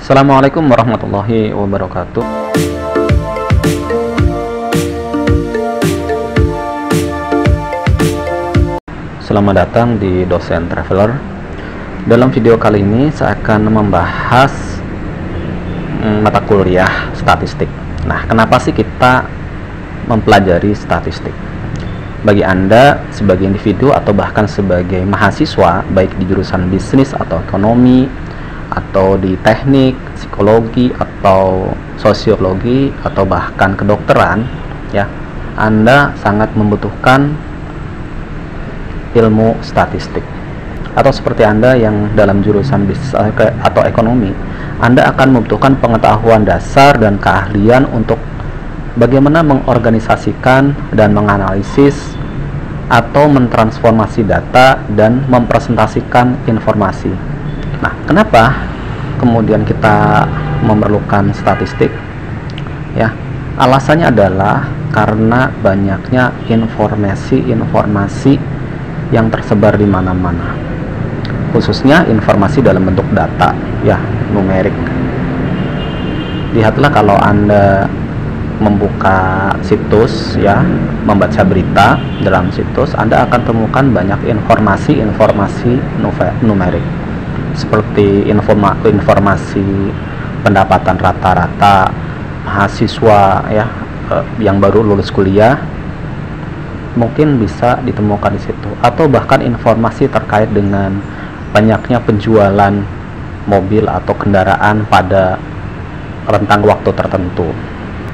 Assalamualaikum warahmatullahi wabarakatuh. Selamat datang di Dosen Traveler. Dalam video kali ini saya akan membahas mata kuliah statistik. Nah, kenapa sih kita mempelajari statistik? Bagi Anda sebagai individu atau bahkan sebagai mahasiswa, baik di jurusan bisnis atau ekonomi, atau di teknik, psikologi, atau sosiologi, atau bahkan kedokteran, ya, Anda sangat membutuhkan ilmu statistik. Atau seperti Anda yang dalam jurusan bisnis atau ekonomi, Anda akan membutuhkan pengetahuan dasar dan keahlian untuk bagaimana mengorganisasikan dan menganalisis atau mentransformasi data dan mempresentasikan informasi. Nah, kenapa kemudian kita memerlukan statistik? Ya, alasannya adalah karena banyaknya informasi yang tersebar di mana-mana, khususnya informasi dalam bentuk data, ya, numerik. Lihatlah kalau Anda membuka situs, ya, membaca berita dalam situs, Anda akan temukan banyak informasi numerik, seperti informasi pendapatan rata-rata mahasiswa, ya, yang baru lulus kuliah, mungkin bisa ditemukan di situ, atau bahkan informasi terkait dengan banyaknya penjualan mobil atau kendaraan pada rentang waktu tertentu.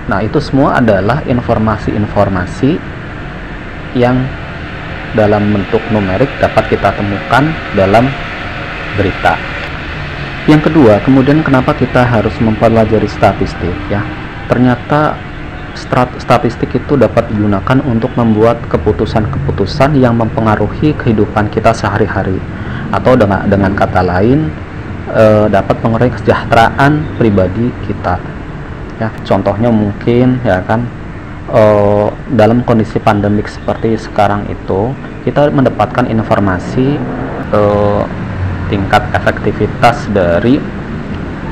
Nah, itu semua adalah informasi-informasi yang dalam bentuk numerik dapat kita temukan dalam berita. Yang kedua, kemudian kenapa kita harus mempelajari statistik, ya? Ternyata statistik itu dapat digunakan untuk membuat keputusan-keputusan yang mempengaruhi kehidupan kita sehari-hari, atau dengan kata lain dapat mengurangi kesejahteraan pribadi kita. Ya, contohnya mungkin, ya kan, dalam kondisi pandemik seperti sekarang itu, kita mendapatkan informasi tingkat efektivitas dari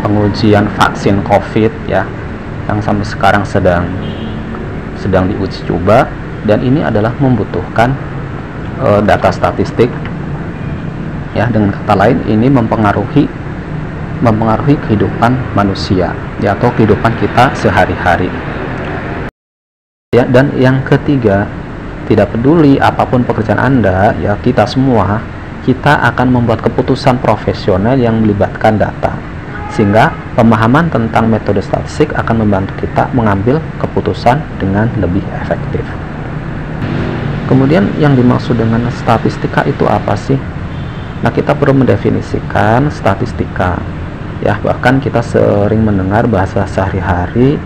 pengujian vaksin COVID, ya, yang sampai sekarang sedang diuji coba, dan ini adalah membutuhkan data statistik. Ya, dengan kata lain, ini mempengaruhi kehidupan manusia, ya, atau kehidupan kita sehari-hari. Ya, dan yang ketiga, tidak peduli apapun pekerjaan Anda, ya, kita semua, kita akan membuat keputusan profesional yang melibatkan data, sehingga pemahaman tentang metode statistik akan membantu kita mengambil keputusan dengan lebih efektif. Kemudian yang dimaksud dengan statistika itu apa sih? Nah, kita perlu mendefinisikan statistika. Ya, bahkan kita sering mendengar bahasa sehari-hari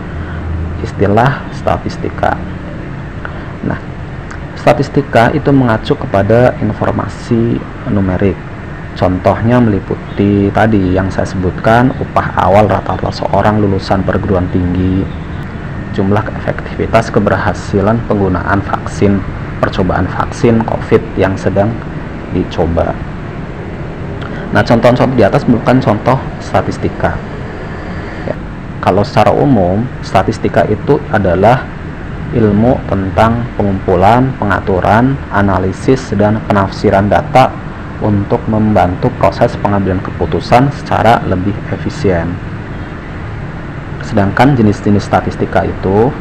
istilah statistika. Nah, statistika itu mengacu kepada informasi numerik. Contohnya meliputi tadi yang saya sebutkan, upah awal rata-rata seorang lulusan perguruan tinggi, jumlah efektivitas keberhasilan penggunaan vaksin, percobaan vaksin COVID yang sedang dicoba. Nah, contoh-contoh di atas merupakan contoh statistika. Ya. Kalau secara umum, statistika itu adalah ilmu tentang pengumpulan, pengaturan, analisis, dan penafsiran data untuk membantu proses pengambilan keputusan secara lebih efisien. Sedangkan jenis-jenis statistika itu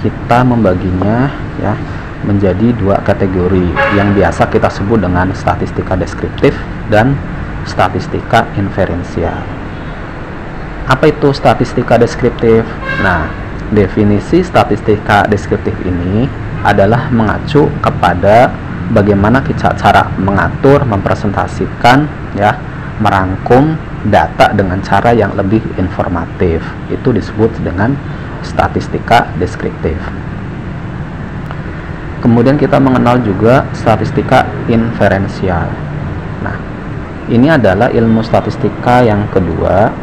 kita membaginya, ya, menjadi dua kategori yang biasa kita sebut dengan statistika deskriptif dan statistika inferensial. Apa itu statistika deskriptif? Nah, definisi statistika deskriptif ini adalah mengacu kepada bagaimana cara mengatur, mempresentasikan, ya, merangkum data dengan cara yang lebih informatif. Itu disebut dengan statistika deskriptif. Kemudian kita mengenal juga statistika inferensial. Nah, ini adalah ilmu statistika yang kedua.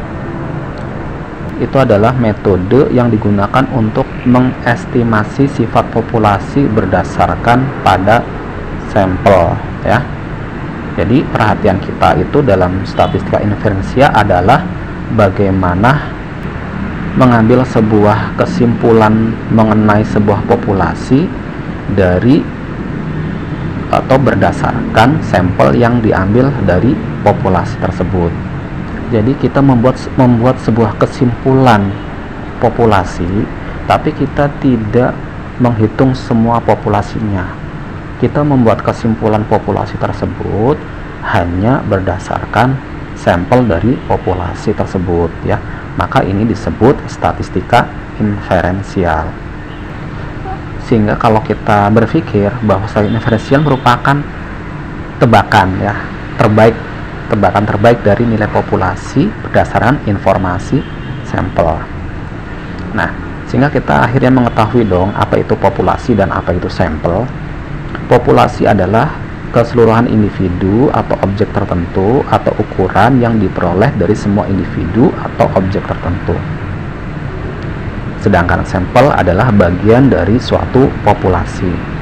Itu adalah metode yang digunakan untuk mengestimasi sifat populasi berdasarkan pada sampel, ya. Jadi perhatian kita itu dalam statistika inferensial adalah bagaimana mengambil sebuah kesimpulan mengenai sebuah populasi dari atau berdasarkan sampel yang diambil dari populasi tersebut. Jadi kita membuat sebuah kesimpulan populasi, tapi kita tidak menghitung semua populasinya. Kita membuat kesimpulan populasi tersebut hanya berdasarkan sampel dari populasi tersebut, ya. Maka ini disebut statistika inferensial. Sehingga kalau kita berpikir bahwa statistika inferensial merupakan tebakan, ya, tebakan terbaik dari nilai populasi berdasarkan informasi sampel. Nah, sehingga kita akhirnya mengetahui dong apa itu populasi dan apa itu sampel. Populasi adalah keseluruhan individu atau objek tertentu atau ukuran yang diperoleh dari semua individu atau objek tertentu. Sedangkan sampel adalah bagian dari suatu populasi.